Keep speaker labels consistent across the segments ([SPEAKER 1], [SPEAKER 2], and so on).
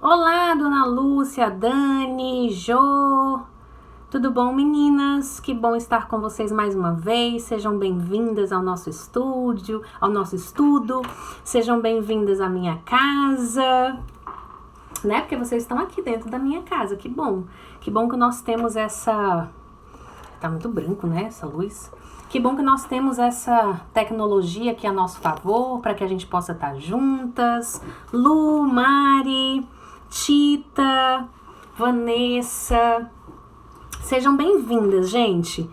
[SPEAKER 1] Olá, Dona Lúcia, Dani, Jô. Tudo bom, meninas? Que bom estar com vocês mais uma vez. Sejam bem-vindas ao nosso estúdio, ao nosso estudo. Sejam bem-vindas à minha casa, né? Porque vocês estão aqui dentro da minha casa. Que bom. Que bom que nós temos essa... Tá muito branco, né? Essa luz. Que bom que nós temos essa tecnologia aqui a nosso favor, para que a gente possa estar juntas. Lu, Mari, Tita, Vanessa, sejam bem-vindas, gente.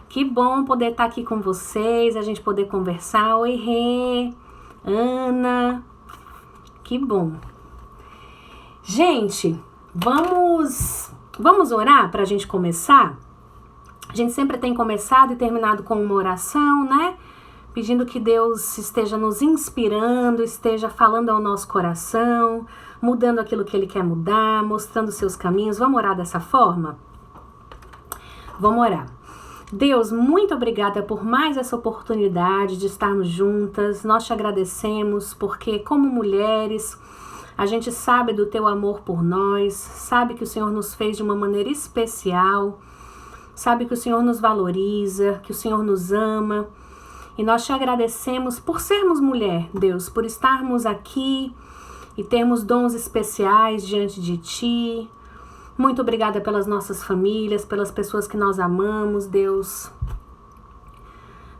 [SPEAKER 1] Que bom poder estar aqui com vocês, a gente poder conversar. Oi, Rê, Ana, que bom. Gente, vamos orar para a gente começar? A gente sempre tem começado e terminado com uma oração, né? Pedindo que Deus esteja nos inspirando, esteja falando ao nosso coração, mudando aquilo que Ele quer mudar, mostrando seus caminhos. Vamos orar dessa forma? Vamos orar. Deus, muito obrigada por mais essa oportunidade de estarmos juntas. Nós te agradecemos porque, como mulheres, a gente sabe do teu amor por nós, sabe que o Senhor nos fez de uma maneira especial, sabe que o Senhor nos valoriza, que o Senhor nos ama. E nós te agradecemos por sermos mulher, Deus, por estarmos aqui e termos dons especiais diante de Ti. Muito obrigada pelas nossas famílias, pelas pessoas que nós amamos, Deus.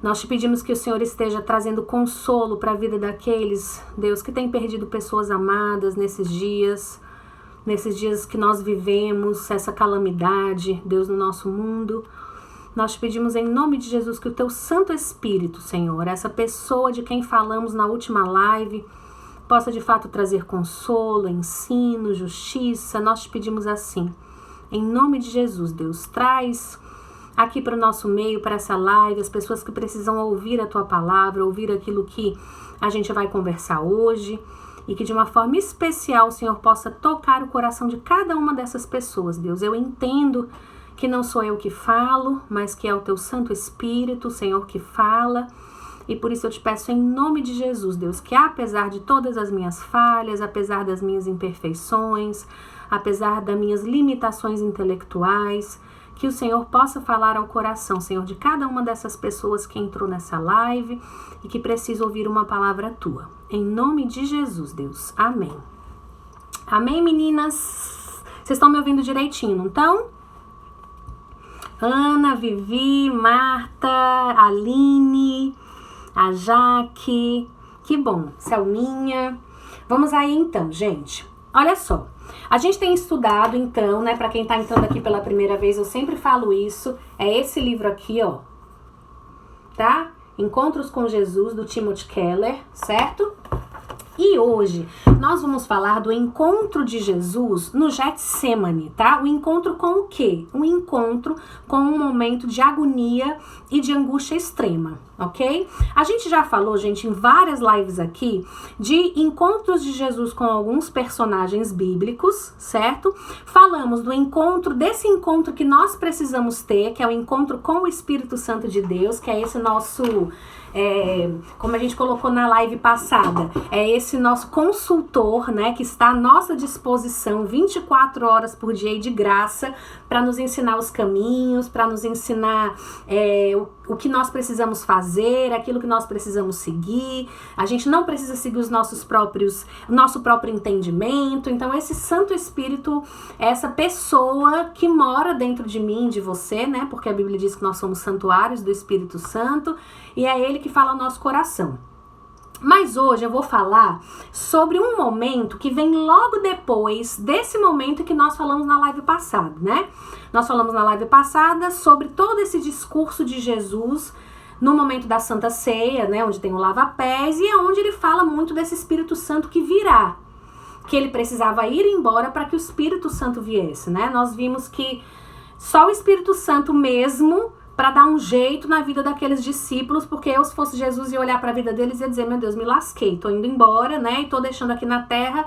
[SPEAKER 1] Nós te pedimos que o Senhor esteja trazendo consolo para a vida daqueles, Deus, que têm perdido pessoas amadas nesses dias que nós vivemos, essa calamidade, Deus, no nosso mundo. Nós te pedimos em nome de Jesus que o teu Santo Espírito, Senhor, essa pessoa de quem falamos na última live, possa de fato trazer consolo, ensino, justiça. Nós te pedimos assim, em nome de Jesus, Deus, traz aqui para o nosso meio, para essa live, as pessoas que precisam ouvir a tua palavra, ouvir aquilo que a gente vai conversar hoje, e que de uma forma especial o Senhor possa tocar o coração de cada uma dessas pessoas, Deus. Eu entendo que não sou eu que falo, mas que é o teu Santo Espírito, Senhor, que fala. E por isso eu te peço em nome de Jesus, Deus, que apesar de todas as minhas falhas, apesar das minhas imperfeições, apesar das minhas limitações intelectuais, que o Senhor possa falar ao coração, Senhor, de cada uma dessas pessoas que entrou nessa live e que precisa ouvir uma palavra tua. Em nome de Jesus, Deus. Amém. Amém, meninas? Vocês estão me ouvindo direitinho, não estão? Ana, Vivi, Marta, Aline, a Jaque. Que bom. Selminha. Vamos aí então, gente. Olha só. A gente tem estudado, então, né, para quem tá entrando aqui pela primeira vez, eu sempre falo isso, é esse livro aqui, ó, tá? Encontros com Jesus, do Timothy Keller, certo? E hoje nós vamos falar do encontro de Jesus no Getsemane, tá? O encontro com o quê? Um encontro com um momento de agonia e de angústia extrema, ok? A gente já falou, gente, em várias lives aqui, de encontros de Jesus com alguns personagens bíblicos, certo? Falamos desse encontro que nós precisamos ter, que é o encontro com o Espírito Santo de Deus, que é esse nosso... como a gente colocou na live passada, é esse nosso consultor, né, que está à nossa disposição 24 horas por dia e de graça para nos ensinar os caminhos, para nos ensinar o que nós precisamos fazer, aquilo que nós precisamos seguir. A gente não precisa seguir o nosso próprio entendimento. Então esse Santo Espírito é essa pessoa que mora dentro de mim, de você, né, porque a Bíblia diz que nós somos santuários do Espírito Santo, e é ele que fala ao nosso coração. Mas hoje eu vou falar sobre um momento que vem logo depois desse momento que nós falamos na live passada, né? Nós falamos na live passada sobre todo esse discurso de Jesus no momento da Santa Ceia, né? Onde tem o lava-pés e é onde ele fala muito desse Espírito Santo que virá. Que ele precisava ir embora para que o Espírito Santo viesse, né? Nós vimos que só o Espírito Santo mesmo... para dar um jeito na vida daqueles discípulos, porque eu, se fosse Jesus, ia olhar para a vida deles e ia dizer, meu Deus, me lasquei, tô indo embora, né, e tô deixando aqui na terra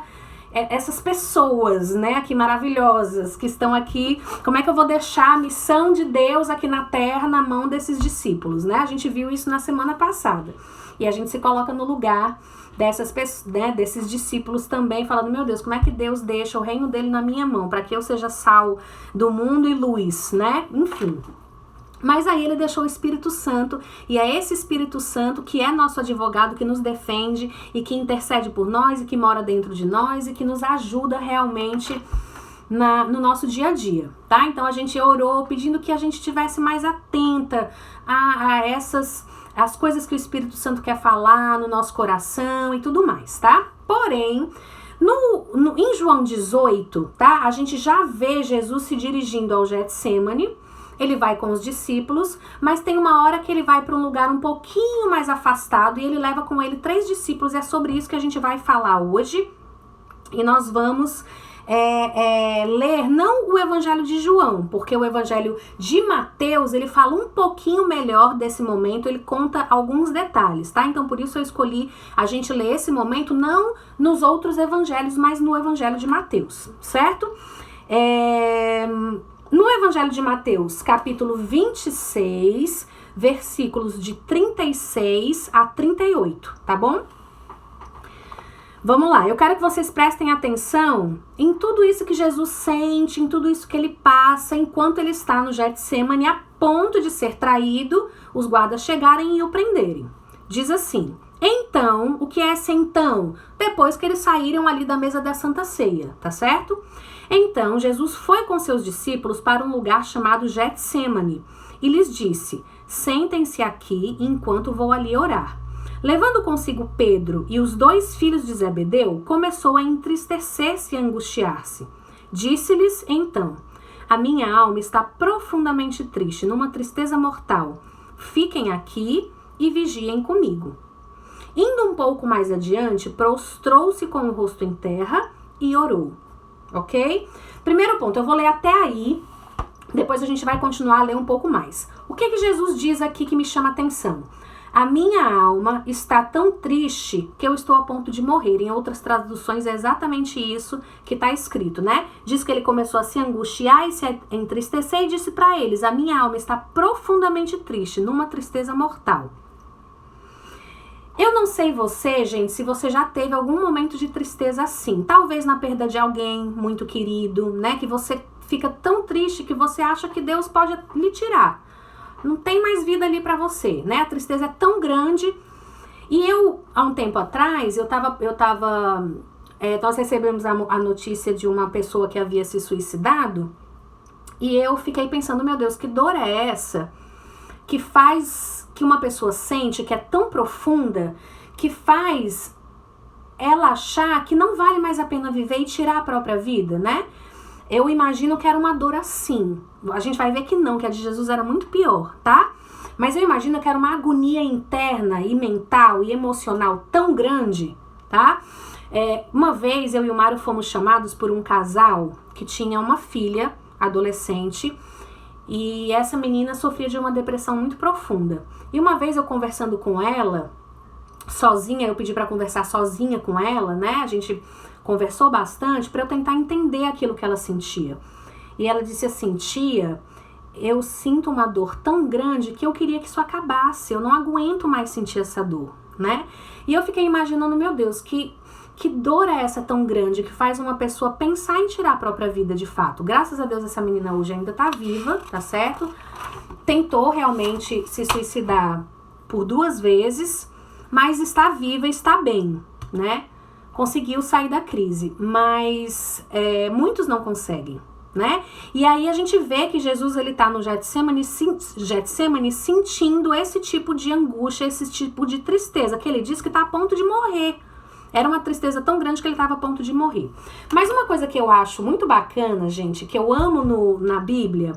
[SPEAKER 1] essas pessoas, né, aqui maravilhosas, que estão aqui, como é que eu vou deixar a missão de Deus aqui na terra na mão desses discípulos, né, a gente viu isso na semana passada. E a gente se coloca no lugar dessas pessoas, né, desses discípulos também, falando, meu Deus, como é que Deus deixa o reino dele na minha mão, para que eu seja sal do mundo e luz, né? Enfim. Mas aí ele deixou o Espírito Santo, e é esse Espírito Santo que é nosso advogado, que nos defende e que intercede por nós e que mora dentro de nós e que nos ajuda realmente no nosso dia a dia, tá? Então a gente orou pedindo que a gente estivesse mais atenta a as coisas que o Espírito Santo quer falar no nosso coração e tudo mais, tá? Porém, em João 18, tá? A gente já vê Jesus se dirigindo ao Getsemane. Ele vai com os discípulos, mas tem uma hora que ele vai para um lugar um pouquinho mais afastado e ele leva com ele 3 discípulos. É sobre isso que a gente vai falar hoje. E nós vamos ler não o Evangelho de João, porque o Evangelho de Mateus, ele fala um pouquinho melhor desse momento, ele conta alguns detalhes, tá? Então, por isso eu escolhi a gente ler esse momento não nos outros evangelhos, mas no Evangelho de Mateus, certo? No Evangelho de Mateus, capítulo 26, versículos de 36 a 38, tá bom? Vamos lá, eu quero que vocês prestem atenção em tudo isso que Jesus sente, em tudo isso que ele passa enquanto ele está no Getsemane, a ponto de ser traído, os guardas chegarem e o prenderem. Diz assim: então, o que é esse então? Depois que eles saíram ali da mesa da Santa Ceia, tá certo? Então, Jesus foi com seus discípulos para um lugar chamado Getsemane e lhes disse: sentem-se aqui enquanto vou ali orar. Levando consigo Pedro e os 2 filhos de Zebedeu, começou a entristecer-se e angustiar-se. Disse-lhes então: a minha alma está profundamente triste, numa tristeza mortal. Fiquem aqui e vigiem comigo. Indo um pouco mais adiante, prostrou-se com o rosto em terra e orou. Ok? Primeiro ponto, eu vou ler até aí, depois a gente vai continuar a ler um pouco mais. O que Jesus diz aqui que me chama a atenção? A minha alma está tão triste que eu estou a ponto de morrer. Em outras traduções é exatamente isso que está escrito, né? Diz que ele começou a se angustiar e se entristecer e disse para eles: a minha alma está profundamente triste, numa tristeza mortal. Eu não sei você, gente, se você já teve algum momento de tristeza assim. Talvez na perda de alguém muito querido, né? Que você fica tão triste que você acha que Deus pode lhe tirar. Não tem mais vida ali pra você, né? A tristeza é tão grande. E eu, há um tempo atrás, nós recebemos a notícia de uma pessoa que havia se suicidado. E eu fiquei pensando, meu Deus, que dor é essa? Que uma pessoa sente, que é tão profunda, que faz ela achar que não vale mais a pena viver e tirar a própria vida, né? Eu imagino que era uma dor assim. A gente vai ver que não, que a de Jesus era muito pior, tá? Mas eu imagino que era uma agonia interna e mental e emocional tão grande, tá? Uma vez eu e o Mário fomos chamados por um casal que tinha uma filha adolescente e essa menina sofria de uma depressão muito profunda. E uma vez eu conversando com ela, sozinha, eu pedi para conversar sozinha com ela, né? A gente conversou bastante para eu tentar entender aquilo que ela sentia. E ela disse assim: tia, eu sinto uma dor tão grande que eu queria que isso acabasse. Eu não aguento mais sentir essa dor, né? E eu fiquei imaginando, meu Deus, que dor é essa tão grande que faz uma pessoa pensar em tirar a própria vida de fato? Graças a Deus essa menina hoje ainda tá viva, tá certo? Tentou realmente se suicidar por 2 vezes, mas está viva e está bem, né? Conseguiu sair da crise, mas muitos não conseguem, né? E aí a gente vê que Jesus, ele tá no Getsemane sentindo esse tipo de angústia, esse tipo de tristeza, que ele diz que tá a ponto de morrer. Era uma tristeza tão grande que ele estava a ponto de morrer. Mas uma coisa que eu acho muito bacana, gente, que eu amo na Bíblia,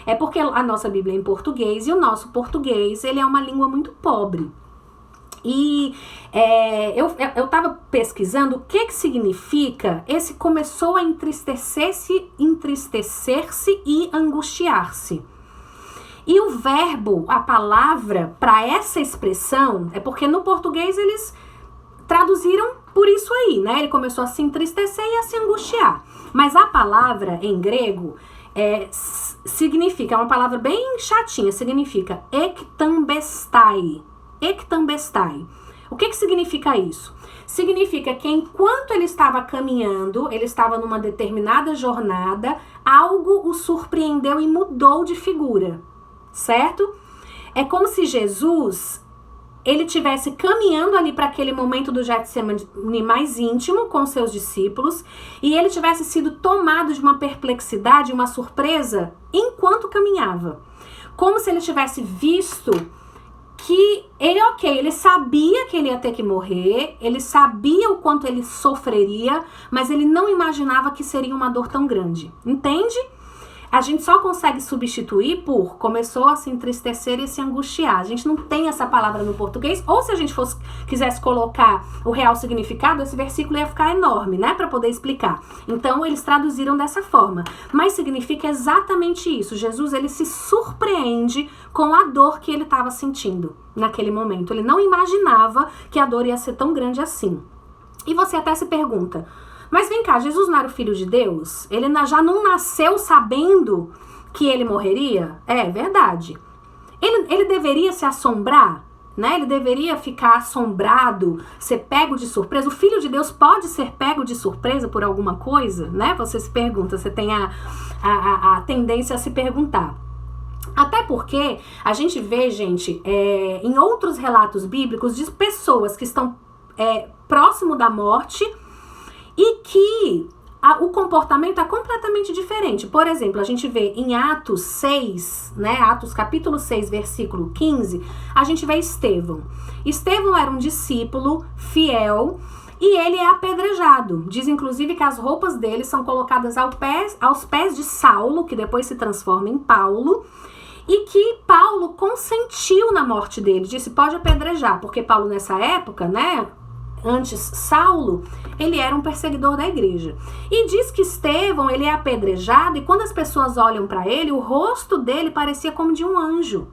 [SPEAKER 1] é porque a nossa Bíblia é em português e o nosso português, ele é uma língua muito pobre. E eu tava pesquisando o que significa esse começou a entristecer-se e angustiar-se. E o verbo, a palavra para essa expressão, é porque no português eles traduziram por isso aí, né? Ele começou a se entristecer e a se angustiar. Mas a palavra em grego significa, é uma palavra bem chatinha, significa ektambestai. Ektambestai. O que significa isso? Significa que enquanto ele estava caminhando, ele estava numa determinada jornada, algo o surpreendeu e mudou de figura, certo? É como se Jesus, ele estivesse caminhando ali para aquele momento do Getsemane mais íntimo com seus discípulos e ele tivesse sido tomado de uma perplexidade, uma surpresa enquanto caminhava. Como se ele tivesse visto que ele sabia que ele ia ter que morrer, ele sabia o quanto ele sofreria, mas ele não imaginava que seria uma dor tão grande. Entende? A gente só consegue substituir por começou a se entristecer e se angustiar. A gente não tem essa palavra no português, ou se a gente quisesse colocar o real significado, esse versículo ia ficar enorme, né, para poder explicar. Então, eles traduziram dessa forma. Mas significa exatamente isso. Jesus, ele se surpreende com a dor que ele estava sentindo naquele momento. Ele não imaginava que a dor ia ser tão grande assim. E você até se pergunta, mas vem cá, Jesus não era o Filho de Deus? Ele já não nasceu sabendo que ele morreria? É verdade. Ele deveria se assombrar, né? Ele deveria ficar assombrado, ser pego de surpresa. O Filho de Deus pode ser pego de surpresa por alguma coisa, né? Você se pergunta, você tem a tendência a se perguntar. Até porque a gente vê, gente, em outros relatos bíblicos de pessoas que estão próximo da morte e que o comportamento é completamente diferente. Por exemplo, a gente vê em Atos 6, né, Atos capítulo 6, versículo 15, a gente vê Estevão. Estevão era um discípulo fiel e ele é apedrejado. Diz inclusive que as roupas dele são colocadas aos pés de Saulo, que depois se transforma em Paulo, e que Paulo consentiu na morte dele, disse pode apedrejar, porque Paulo nessa época, né, antes Saulo, ele era um perseguidor da igreja. E diz que Estevão, ele é apedrejado e quando as pessoas olham para ele, o rosto dele parecia como de um anjo.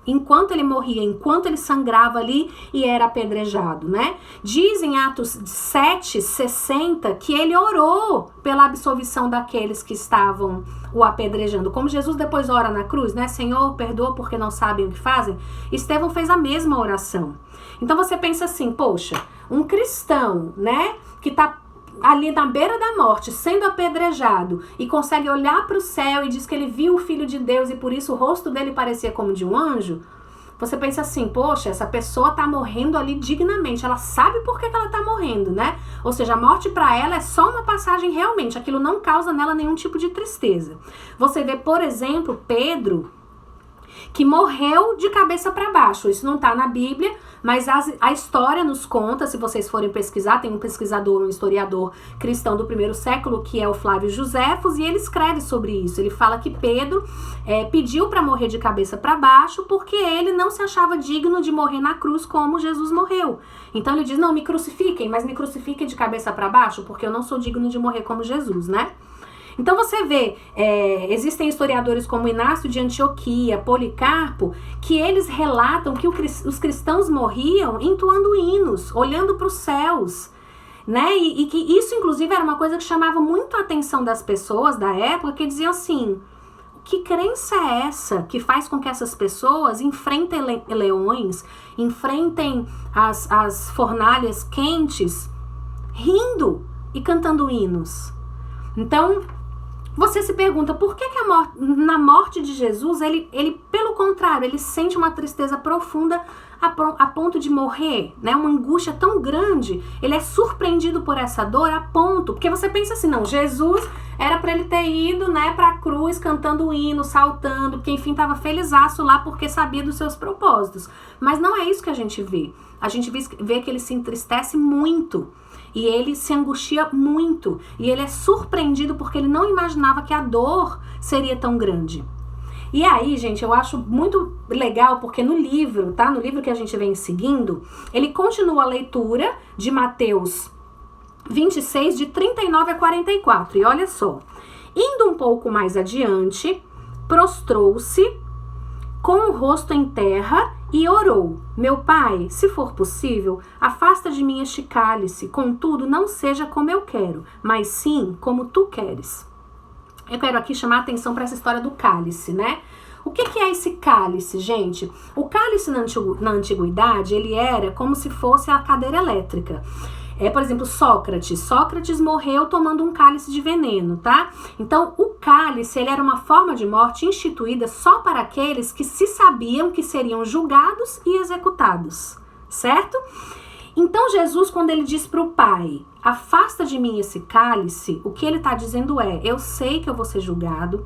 [SPEAKER 1] Enquanto ele morria, enquanto ele sangrava ali e era apedrejado, né? Diz em Atos 7:60 que ele orou pela absolvição daqueles que estavam o apedrejando. Como Jesus depois ora na cruz, né? Senhor, perdoa porque não sabem o que fazem. Estevão fez a mesma oração. Então você pensa assim, poxa, um cristão, né, que tá ali na beira da morte, sendo apedrejado e consegue olhar para o céu e diz que ele viu o Filho de Deus e por isso o rosto dele parecia como de um anjo, você pensa assim, poxa, essa pessoa tá morrendo ali dignamente, ela sabe por que ela tá morrendo, né? Ou seja, a morte para ela é só uma passagem realmente, aquilo não causa nela nenhum tipo de tristeza. Você vê, por exemplo, Pedro, que morreu de cabeça para baixo. Isso não está na Bíblia, mas a história nos conta, se vocês forem pesquisar, tem um pesquisador, um historiador cristão do primeiro século, que é o Flávio Joséfos, e ele escreve sobre isso. Ele fala que Pedro pediu para morrer de cabeça para baixo porque ele não se achava digno de morrer na cruz como Jesus morreu. Então ele diz, não, me crucifiquem, mas me crucifiquem de cabeça para baixo porque eu não sou digno de morrer como Jesus, né? Então você vê, existem historiadores como Inácio de Antioquia, Policarpo, que eles relatam que os cristãos morriam entoando hinos, olhando para os céus, né? E que isso inclusive era uma coisa que chamava muito a atenção das pessoas da época, que diziam assim, que crença é essa que faz com que essas pessoas enfrentem leões, enfrentem as fornalhas quentes, rindo e cantando hinos? Então, você se pergunta, por que na morte de Jesus, ele, pelo contrário, ele sente uma tristeza profunda a ponto de morrer, né? Uma angústia tão grande, ele é surpreendido por essa dor a ponto, porque você pensa assim, não, Jesus era para ele ter ido, né, para a cruz cantando hino, saltando, porque enfim estava felizaço lá porque sabia dos seus propósitos. Mas não é isso que a gente vê. A gente vê que ele se entristece muito. E ele se angustia muito. E ele é surpreendido porque ele não imaginava que a dor seria tão grande. E aí, gente, eu acho muito legal porque no livro, tá? No livro que a gente vem seguindo, ele continua a leitura de Mateus 26, de 39 a 44. E olha só. Indo um pouco mais adiante, prostrou-se com o rosto em terra e orou, meu pai, se for possível, afasta de mim este cálice, contudo não seja como eu quero, mas sim como tu queres. Eu quero aqui chamar a atenção para essa história do cálice, né? O que é esse cálice, gente? O cálice na antiguidade, ele era como se fosse a cadeira elétrica. Por exemplo, Sócrates. Sócrates morreu tomando um cálice de veneno, tá? Então, o cálice, ele era uma forma de morte instituída só para aqueles que se sabiam que seriam julgados e executados, certo? Então, Jesus, quando ele diz para o Pai, afasta de mim esse cálice, o que ele está dizendo é, eu sei que eu vou ser julgado,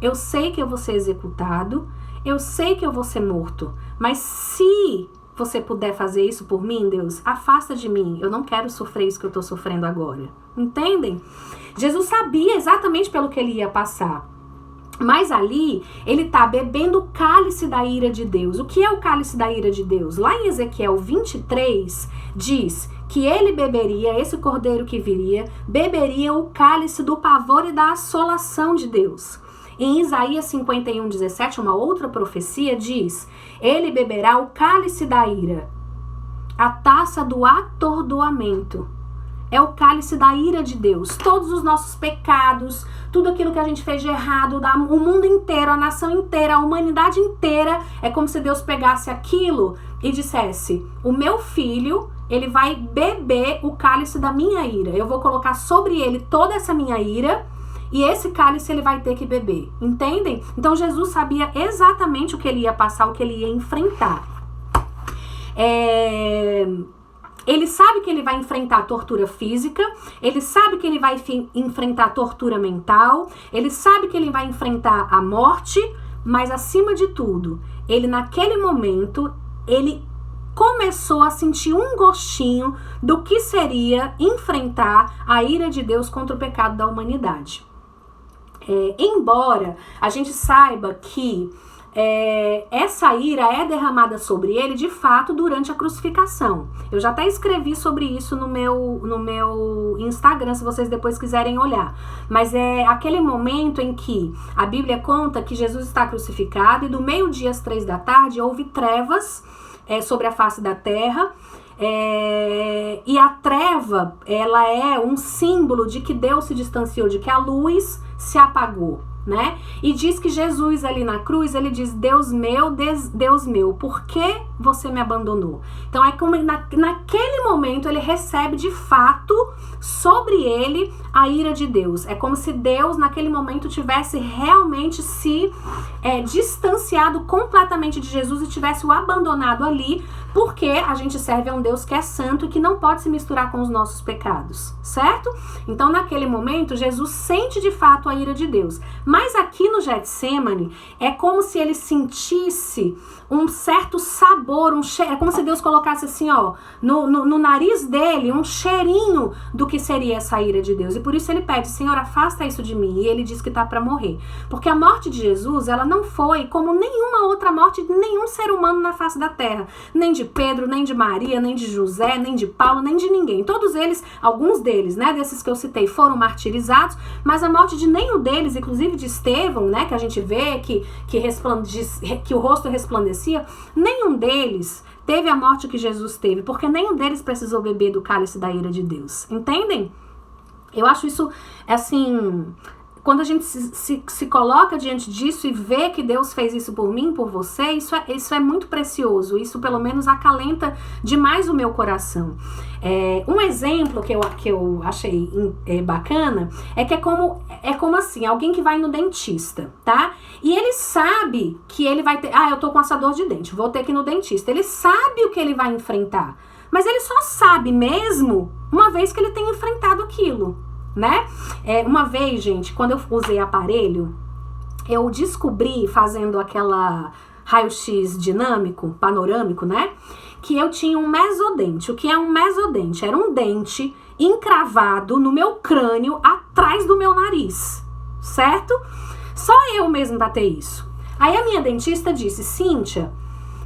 [SPEAKER 1] eu sei que eu vou ser executado, eu sei que eu vou ser morto, mas se você puder fazer isso por mim, Deus, afasta de mim. Eu não quero sofrer isso que eu estou sofrendo agora. Entendem? Jesus sabia exatamente pelo que ele ia passar. Mas ali, ele está bebendo o cálice da ira de Deus. O que é o cálice da ira de Deus? Lá em Ezequiel 23, diz que ele beberia, esse cordeiro que viria, beberia o cálice do pavor e da assolação de Deus. Em Isaías 51, 17, uma outra profecia diz, ele beberá o cálice da ira, a taça do atordoamento. É o cálice da ira de Deus. Todos os nossos pecados, tudo aquilo que a gente fez de errado, o mundo inteiro, a nação inteira, a humanidade inteira, é como se Deus pegasse aquilo e dissesse, o meu filho, ele vai beber o cálice da minha ira. Eu vou colocar sobre ele toda essa minha ira, e esse cálice ele vai ter que beber, entendem? Então Jesus sabia exatamente o que ele ia passar, o que ele ia enfrentar. Ele sabe que ele vai enfrentar tortura física, ele sabe que ele vai enfrentar tortura mental, ele sabe que ele vai enfrentar a morte, mas acima de tudo, ele naquele momento, ele começou a sentir um gostinho do que seria enfrentar a ira de Deus contra o pecado da humanidade. Embora a gente saiba que essa ira é derramada sobre ele de fato durante a crucificação. Eu já até escrevi sobre isso no meu Instagram, se vocês depois quiserem olhar. Mas é aquele momento em que a Bíblia conta que Jesus está crucificado e do meio-dia às 3 da tarde houve trevas sobre a face da terra. E a treva, ela é um símbolo de que Deus se distanciou, de que a luz se apagou, né? E diz que Jesus ali na cruz, ele diz, Deus meu, por que você me abandonou? Então é como naquele momento ele recebe de fato sobre ele a ira de Deus. É como se Deus naquele momento tivesse realmente se distanciado completamente de Jesus e tivesse o abandonado ali, porque a gente serve a um Deus que é santo e que não pode se misturar com os nossos pecados, certo? Então naquele momento Jesus sente de fato a ira de Deus. Mas aqui no Getsemane é como se ele sentisse um certo sabor, é como se Deus colocasse assim, ó, no nariz dele um cheirinho do que seria essa ira de Deus. E por isso ele pede, Senhor, afasta isso de mim. E ele diz que tá para morrer. Porque a morte de Jesus, ela não foi como nenhuma outra morte de nenhum ser humano na face da terra. Nem de Pedro, nem de Maria, nem de José, nem de Paulo, nem de ninguém. Todos eles, alguns deles, né, desses que eu citei, foram martirizados, mas a morte de nenhum deles, inclusive de Estevão, né, que a gente vê que o rosto resplandecia, nenhum deles teve a morte que Jesus teve, porque nenhum deles precisou beber do cálice da ira de Deus. Entendem? Eu acho isso, assim, quando a gente se coloca diante disso e vê que Deus fez isso por mim, por você, isso é muito precioso. Isso pelo menos acalenta demais o meu coração. Um exemplo que eu achei bacana é que é como assim, alguém que vai no dentista, tá? E ele sabe que ele vai ter, eu tô com essa dor de dente, vou ter que ir no dentista. Ele sabe o que ele vai enfrentar, mas ele só sabe mesmo uma vez que ele tem enfrentado aquilo, né? Uma vez, gente, quando eu usei aparelho, eu descobri, fazendo aquela raio-x dinâmico, panorâmico, né? Que eu tinha um mesodente. O que é um mesodente? Era um dente encravado no meu crânio, atrás do meu nariz, certo? Só eu mesmo pra ter isso. Aí a minha dentista disse, Cíntia,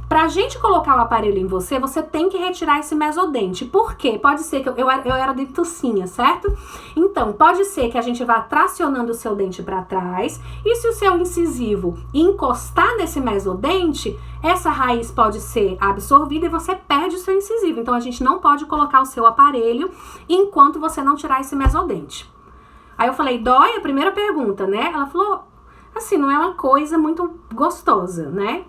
[SPEAKER 1] pra gente colocar o aparelho em você, você tem que retirar esse mesodente. Por quê? Pode ser que eu era dentucinha, certo? Então, pode ser que a gente vá tracionando o seu dente para trás, e se o seu incisivo encostar nesse mesodente, essa raiz pode ser absorvida e você perde o seu incisivo. Então, a gente não pode colocar o seu aparelho enquanto você não tirar esse mesodente. Aí eu falei, dói? A primeira pergunta, né? Ela falou, assim, não é uma coisa muito gostosa, né?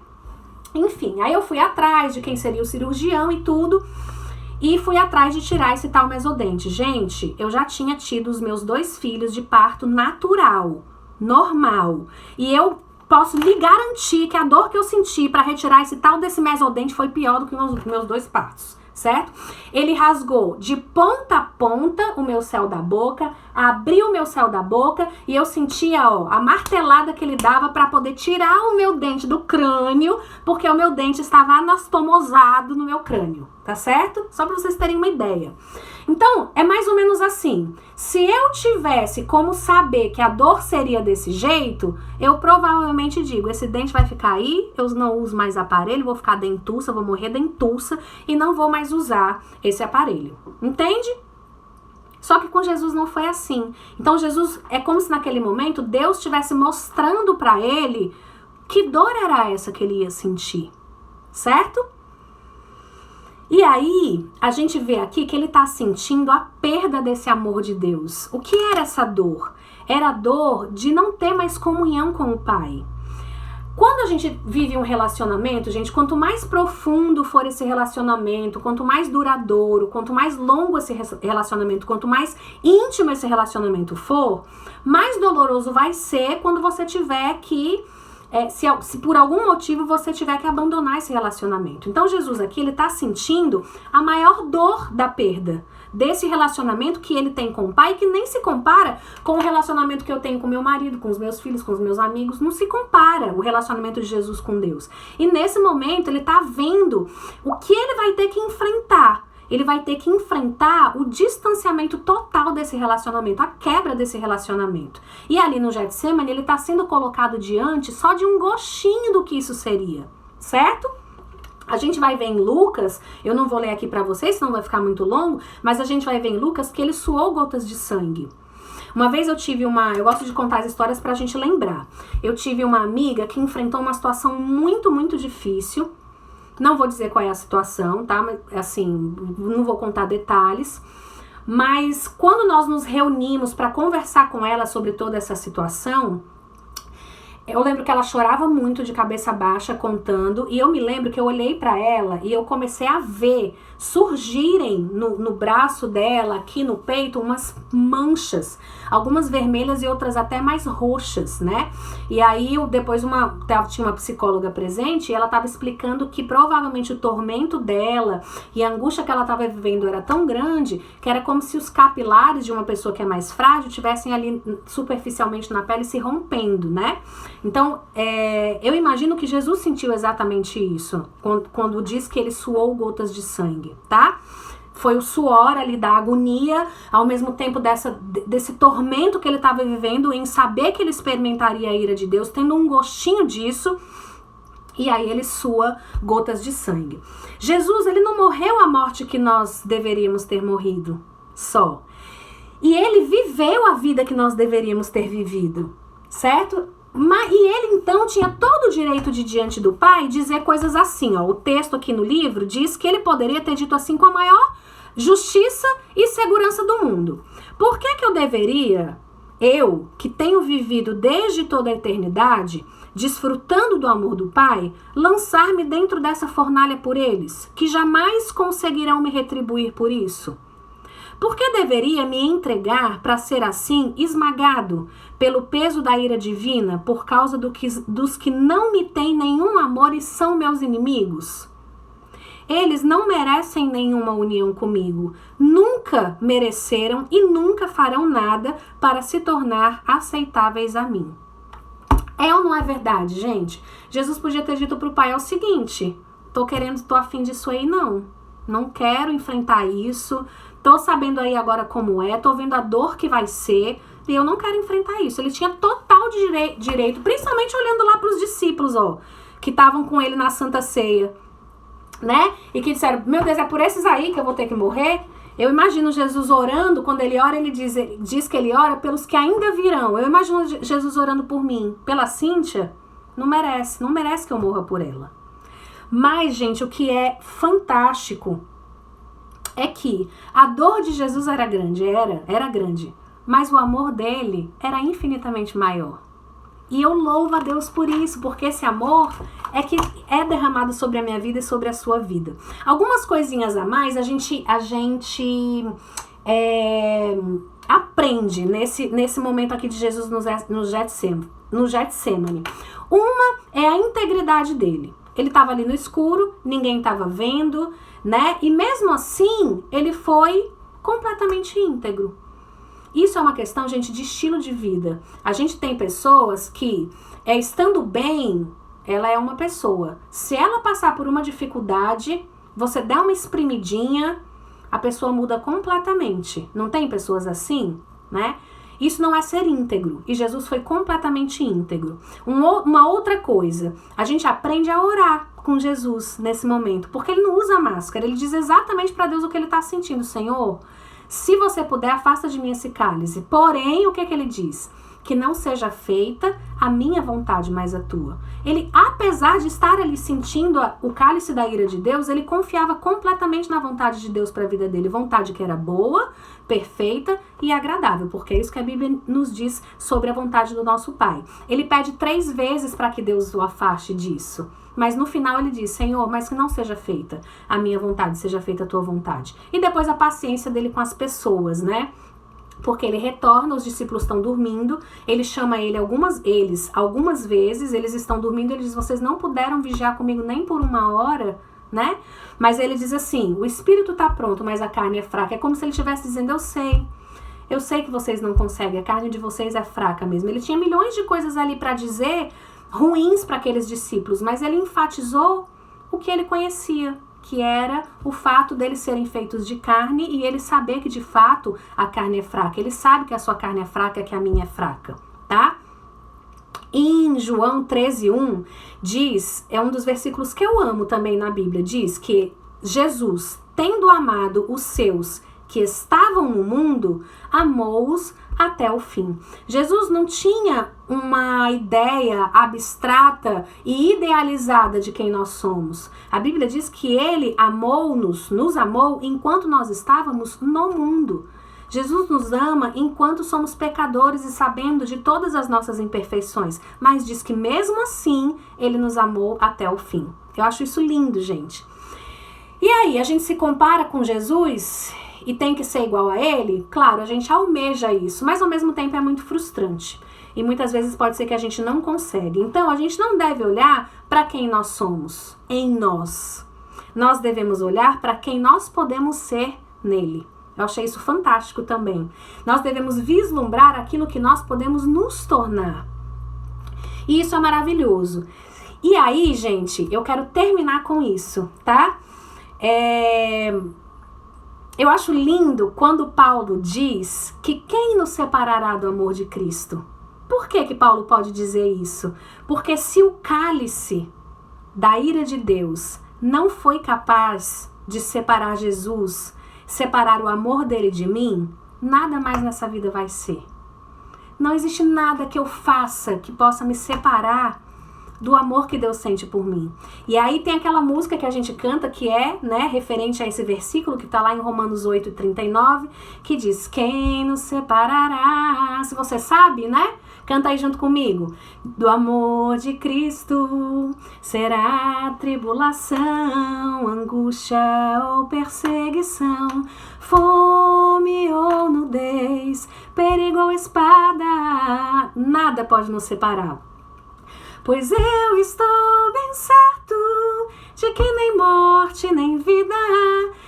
[SPEAKER 1] Enfim, aí eu fui atrás de quem seria o cirurgião e tudo, e fui atrás de tirar esse tal mesodente. Gente, eu já tinha tido os meus 2 filhos de parto natural, normal, e eu posso lhe garantir que a dor que eu senti para retirar esse tal desse mesodente foi pior do que os meus 2 partos, certo? Ele rasgou de ponta a ponta o meu céu da boca, abriu o meu céu da boca e eu sentia, ó, a martelada que ele dava para poder tirar o meu dente do crânio, porque o meu dente estava anastomosado no meu crânio, tá certo? Só para vocês terem uma ideia. Então, é mais ou menos assim. Se eu tivesse como saber que a dor seria desse jeito, eu provavelmente digo, esse dente vai ficar aí, eu não uso mais aparelho, vou ficar dentuça, vou morrer dentuça e não vou mais usar esse aparelho. Entende? Só que com Jesus não foi assim. Então, Jesus, é como se naquele momento Deus estivesse mostrando para ele que dor era essa que ele ia sentir. Certo? E aí, a gente vê aqui que ele está sentindo a perda desse amor de Deus. O que era essa dor? Era a dor de não ter mais comunhão com o Pai. Quando a gente vive um relacionamento, gente, quanto mais profundo for esse relacionamento, quanto mais duradouro, quanto mais longo esse relacionamento, quanto mais íntimo esse relacionamento for, mais doloroso vai ser quando você tiver que... se por algum motivo você tiver que abandonar esse relacionamento. Então Jesus aqui, ele tá sentindo a maior dor da perda desse relacionamento que ele tem com o Pai, que nem se compara com o relacionamento que eu tenho com meu marido, com os meus filhos, com os meus amigos. Não se compara o relacionamento de Jesus com Deus. E nesse momento ele tá vendo o que ele vai ter que enfrentar. Ele vai ter que enfrentar o distanciamento total desse relacionamento, a quebra desse relacionamento. E ali no Getsemane, ele está sendo colocado diante só de um gostinho do que isso seria, certo? A gente vai ver em Lucas, eu não vou ler aqui para vocês, senão vai ficar muito longo, mas a gente vai ver em Lucas que ele suou gotas de sangue. Uma vez eu gosto de contar as histórias pra gente lembrar. Eu tive uma amiga que enfrentou uma situação muito, muito difícil. Não vou dizer qual é a situação, tá? Mas, assim, não vou contar detalhes. Mas quando nós nos reunimos para conversar com ela sobre toda essa situação, eu lembro que ela chorava muito de cabeça baixa contando. E eu me lembro que eu olhei para ela e eu comecei a ver surgirem no braço dela, aqui no peito, umas manchas. Algumas vermelhas e outras até mais roxas, né? E aí, depois tinha uma psicóloga presente e ela estava explicando que provavelmente o tormento dela e a angústia que ela estava vivendo era tão grande que era como se os capilares de uma pessoa que é mais frágil tivessem ali superficialmente na pele se rompendo, né? Então, eu imagino que Jesus sentiu exatamente isso quando diz que ele suou gotas de sangue, tá? Foi o suor ali da agonia, ao mesmo tempo desse tormento que ele estava vivendo em saber que ele experimentaria a ira de Deus, tendo um gostinho disso, e aí ele sua gotas de sangue. Jesus, ele não morreu a morte que nós deveríamos ter morrido só. E ele viveu a vida que nós deveríamos ter vivido, certo? E ele então tinha todo o direito de diante do Pai dizer coisas assim, ó. O texto aqui no livro diz que ele poderia ter dito assim com a maior justiça e segurança do mundo. Por que eu deveria, eu que tenho vivido desde toda a eternidade, desfrutando do amor do Pai, lançar-me dentro dessa fornalha por eles, que jamais conseguirão me retribuir por isso? Por que deveria me entregar para ser assim esmagado pelo peso da ira divina por causa dos que não me têm nenhum amor e são meus inimigos? Eles não merecem nenhuma união comigo, nunca mereceram e nunca farão nada para se tornar aceitáveis a mim. É ou não é verdade, gente? Jesus podia ter dito para o Pai o seguinte: tô a fim disso aí não quero enfrentar isso, tô sabendo aí agora como é, tô vendo a dor que vai ser e eu não quero enfrentar isso. Ele tinha total direito, principalmente olhando lá para os discípulos, ó, que estavam com ele na Santa Ceia, né? E que disseram, meu Deus, é por esses aí que eu vou ter que morrer? Eu imagino Jesus orando, quando ele ora, ele diz que ele ora pelos que ainda virão. Eu imagino Jesus orando por mim. Pela Cíntia, não merece que eu morra por ela. Mas, gente, o que é fantástico é que a dor de Jesus era grande, mas o amor dele era infinitamente maior. E eu louvo a Deus por isso, porque esse amor é que é derramado sobre a minha vida e sobre a sua vida. Algumas coisinhas a mais a gente aprende nesse momento aqui de Jesus no Getsemane. Uma é a integridade dele. Ele estava ali no escuro, ninguém estava vendo, né? E mesmo assim, ele foi completamente íntegro. Isso é uma questão, gente, de estilo de vida. A gente tem pessoas que, estando bem, ela é uma pessoa. Se ela passar por uma dificuldade, você der uma espremidinha, a pessoa muda completamente. Não tem pessoas assim, né? Isso não é ser íntegro. E Jesus foi completamente íntegro. Uma outra coisa, a gente aprende a orar com Jesus nesse momento, porque ele não usa máscara. Ele diz exatamente para Deus o que ele está sentindo. Senhor, se você puder, afasta de mim esse cálice. Porém, o que ele diz? Que não seja feita a minha vontade, mas a tua. Ele, apesar de estar ali sentindo o cálice da ira de Deus, ele confiava completamente na vontade de Deus para a vida dele. Vontade que era boa, perfeita e agradável, porque é isso que a Bíblia nos diz sobre a vontade do nosso Pai. Ele pede 3 vezes para que Deus o afaste disso. Mas no final ele diz, Senhor, mas que não seja feita a minha vontade, seja feita a tua vontade. E depois a paciência dele com as pessoas, né? Porque ele retorna, os discípulos estão dormindo, ele chama algumas vezes, eles estão dormindo, ele diz, vocês não puderam vigiar comigo nem por 1 hora, né? Mas ele diz assim, o espírito está pronto, mas a carne é fraca. É como se ele estivesse dizendo, eu sei que vocês não conseguem, a carne de vocês é fraca mesmo. Ele tinha milhões de coisas ali para dizer, ruins para aqueles discípulos, mas ele enfatizou o que ele conhecia, que era o fato deles serem feitos de carne e ele saber que de fato a carne é fraca. Ele sabe que a sua carne é fraca, que a minha é fraca, tá? Em João 13:1 diz, é um dos versículos que eu amo também na Bíblia, diz que Jesus, tendo amado os seus que estavam no mundo, amou-os até o fim. Jesus não tinha uma ideia abstrata e idealizada de quem nós somos. A Bíblia diz que ele nos amou enquanto nós estávamos no mundo. Jesus nos ama enquanto somos pecadores e sabendo de todas as nossas imperfeições, mas diz que mesmo assim ele nos amou até o fim. Eu acho isso lindo, gente. E aí, a gente se compara com Jesus e tem que ser igual a ele? Claro, a gente almeja isso, mas ao mesmo tempo é muito frustrante. E muitas vezes pode ser que a gente não consegue. Então, a gente não deve olhar para quem nós somos em nós. Nós devemos olhar para quem nós podemos ser nele. Eu achei isso fantástico também. Nós devemos vislumbrar aquilo que nós podemos nos tornar. E isso é maravilhoso. E aí, gente, eu quero terminar com isso, tá? Eu acho lindo quando Paulo diz que quem nos separará do amor de Cristo? Por que Paulo pode dizer isso? Porque se o cálice da ira de Deus não foi capaz de separar Jesus, separar o amor dele de mim, nada mais nessa vida vai ser. Não existe nada que eu faça que possa me separar do amor que Deus sente por mim. E aí tem aquela música que a gente canta que é, né, referente a esse versículo que está lá em Romanos 8:39, que diz, quem nos separará? Se você sabe, né? Canta aí junto comigo. Do amor de Cristo será tribulação, angústia ou perseguição, fome ou nudez, perigo ou espada, nada pode nos separar. Pois eu estou bem certo de que nem morte, nem vida,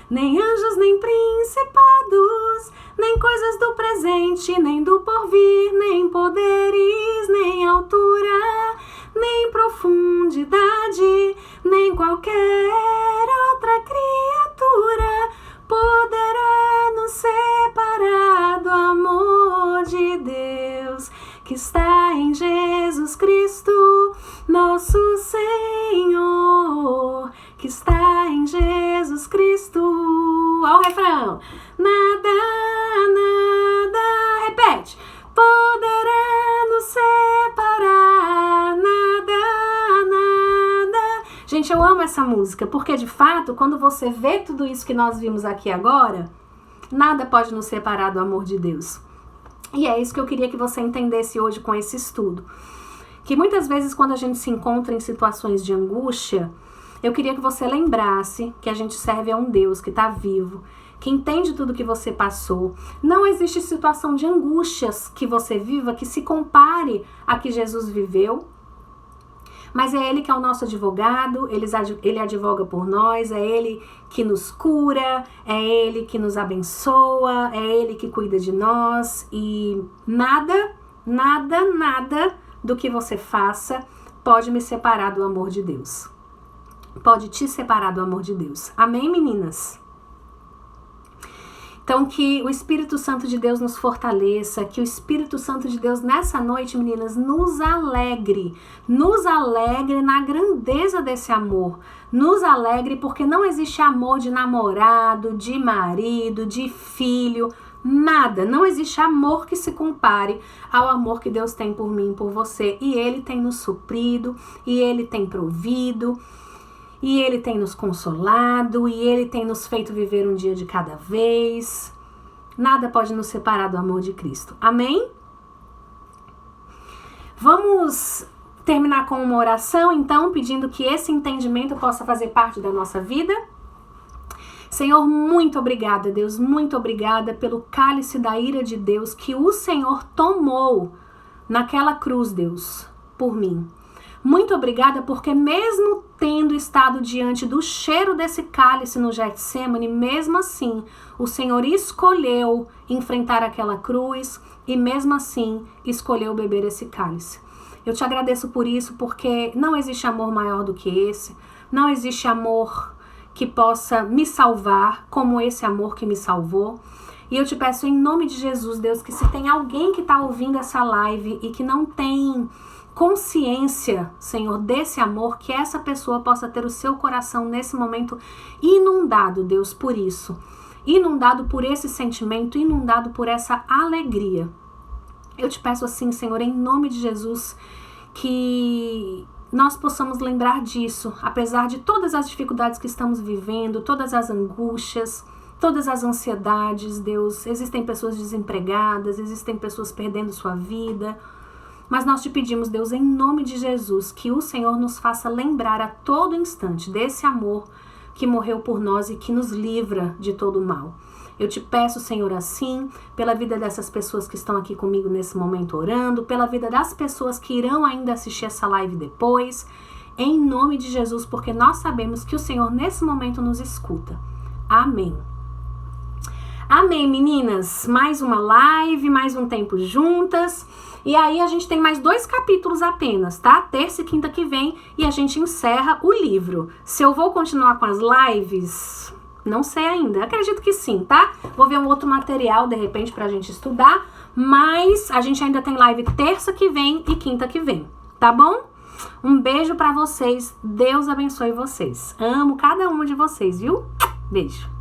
[SPEAKER 1] nem anjos, nem principados, nem coisas do presente, nem do porvir, nem poderes, nem altura, nem profundidade, nem qualquer outra criatura poderá nos separar do amor de Deus que está em Jesus Cristo, nosso Senhor, que está em Jesus Cristo. Olha o refrão. Nada, repete. Poderá nos separar, nada. Gente, eu amo essa música, porque de fato, quando você vê tudo isso que nós vimos aqui agora, nada pode nos separar do amor de Deus. E é isso que eu queria que você entendesse hoje com esse estudo. que muitas vezes quando a gente se encontra em situações de angústia, eu queria que você lembrasse que a gente serve a um Deus que está vivo, que entende tudo que você passou. Não existe situação de angústias que você viva que se compare a que Jesus viveu. Mas é Ele que é o nosso advogado, Ele advoga por nós, é Ele que nos cura, é Ele que nos abençoa, é Ele que cuida de nós. E nada do que você faça pode me separar do amor de Deus. Pode te separar do amor de Deus. Amém, meninas? Então, que o Espírito Santo de Deus nos fortaleça, que o Espírito Santo de Deus nessa noite, meninas, nos alegre na grandeza desse amor, nos alegre porque não existe amor de namorado, de marido, de filho, nada, não existe amor que se compare ao amor que Deus tem por mim e por você, e Ele tem nos suprido, e Ele tem provido, e Ele tem nos consolado, e Ele tem nos feito viver um dia de cada vez. Nada pode nos separar do amor de Cristo. Amém? Vamos terminar com uma oração, então, pedindo que esse entendimento possa fazer parte da nossa vida. Senhor, muito obrigada, Deus, muito obrigada pelo cálice da ira de Deus que o Senhor tomou naquela cruz, Deus, por mim. Muito obrigada porque mesmo tendo estado diante do cheiro desse cálice no Getsêmani, mesmo assim, o Senhor escolheu enfrentar aquela cruz e mesmo assim escolheu beber esse cálice. Eu te agradeço por isso, porque não existe amor maior do que esse, não existe amor que possa me salvar como esse amor que me salvou. E eu te peço em nome de Jesus, Deus, que se tem alguém que está ouvindo essa live e que não tem consciência, Senhor, desse amor, que essa pessoa possa ter o seu coração nesse momento inundado, Deus, por isso. Inundado por esse sentimento, inundado por essa alegria. Eu te peço assim, Senhor, em nome de Jesus, que nós possamos lembrar disso, apesar de todas as dificuldades que estamos vivendo, todas as angústias, todas as ansiedades, Deus. Existem pessoas desempregadas, existem pessoas perdendo sua vida. Mas nós te pedimos, Deus, em nome de Jesus, que o Senhor nos faça lembrar a todo instante desse amor que morreu por nós e que nos livra de todo o mal. Eu te peço, Senhor, assim, pela vida dessas pessoas que estão aqui comigo nesse momento orando, pela vida das pessoas que irão ainda assistir essa live depois, em nome de Jesus, porque nós sabemos que o Senhor nesse momento nos escuta. Amém. Amém, meninas. Mais uma live, mais um tempo juntas. E aí a gente tem mais 2 capítulos apenas, tá? Terça e quinta que vem e a gente encerra o livro. Se eu vou continuar com as lives, não sei ainda. Acredito que sim, tá? Vou ver um outro material, de repente, pra gente estudar. Mas a gente ainda tem live terça que vem e quinta que vem, tá bom? Um beijo pra vocês. Deus abençoe vocês. Amo cada uma de vocês, viu? Beijo.